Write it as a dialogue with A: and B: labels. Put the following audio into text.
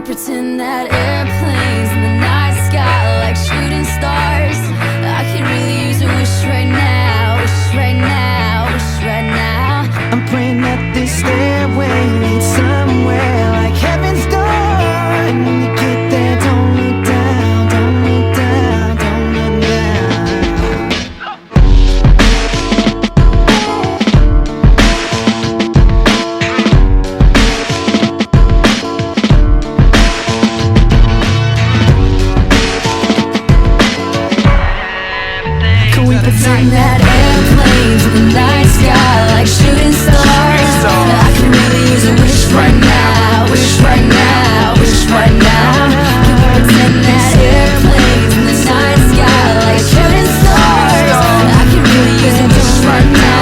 A: pretend that airplanes in the night sky are like shooting stars. I could really use a wish right now, wish right now, wish right now.
B: I'm praying that this stairway leads somewhere like heaven's door. And when you get there, don't look down, don't look down, don't look down.
A: Can we pretend that airplanes in the night sky like shooting stars? I can really use a wish right now, wish right now, wish right now. Can we pretend that airplanes in the night sky like shooting stars? I can really use a wish right now.